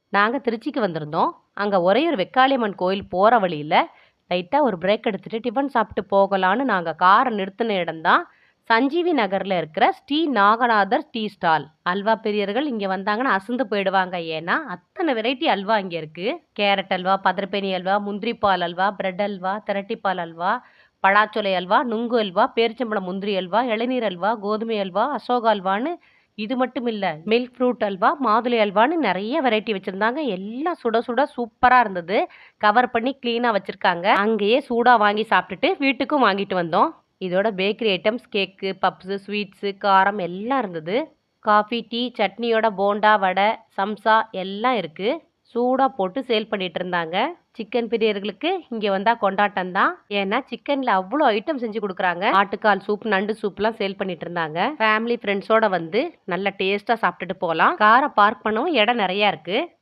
நாங்க திருச்சிக்கு வந்திருந்தோம். அங்க ஒரையூர் வெக்காளியம்மன் கோயில் போற வழியில, லைட்டா ஒரு பிரேக் எடுத்துட்டு டிஃபன் சாப்பிட்டு போகலான்னு நாங்க கார நிறுத்தின இடம் தான், சஞ்சீவி நகர்ல இருக்கிற ஸ்ரீ நாகநாதர் டீ ஸ்டால். அல்வா பிரியர்கள் இங்க வந்தாங்கன்னா அசந்து போயிடுவாங்க. ஏன்னா, அத்தன வெரைட்டி அல்வா இங்க இருக்கு. கேரட் அல்வா, பதர்பேணி அல்வா, முந்திரி பால் அல்வா, பிரெட் அல்வா, திரட்டிப்பால் அல்வா, பழாச்சொலை அல்வா, நுங்கு அல்வா, பேரிச்சம்பழம் முந்திரி அல்வா, இளநீர் அல்வா, கோதுமை அல்வா, அசோகா அல்வான்னு இது மட்டும் இல்ல. மில்க் ஃப்ரூட் அல்வா, மாதுளை அல்வான்னு நெறைய வெரைட்டி வச்சிருந்தாங்க. எல்லாம் சுட சுட சூப்பரா இருந்தது. கவர் பண்ணி கிளீனா வச்சிருக்காங்க. அங்கேயே சூடா வாங்கி சாப்பிட்டுட்டு வீட்டுக்கும் வாங்கிட்டு வந்தோம். இதோட பேக்கரி ஐட்டம்ஸ், கேக்கு, பப்ஸு, ஸ்வீட்ஸு, காரம் எல்லாம் இருந்தது. காஃபி, டீ, சட்னியோட போண்டா, வடை, சம்சா எல்லாம் இருக்கு. சூடா போட்டு சேல் பண்ணிட்டு இருந்தாங்க. சிக்கன் பிரியர்களுக்கு இங்க வந்தா கொண்டாட்டம் தான். ஏன்னா சிக்கன்ல அவ்வளோ ஐட்டம் செஞ்சு குடுக்குறாங்க. ஆட்டுக்கால் சூப், நண்டு சூப்லாம் சேல் பண்ணிட்டு இருந்தாங்க. ஃபேமிலி ஃப்ரெண்ட்ஸோட வந்து நல்ல டேஸ்ட்டா சாப்பிட்டுட்டு போலாம். கார பார்க் பண்ணவும் இடம் நெறைய இருக்கு.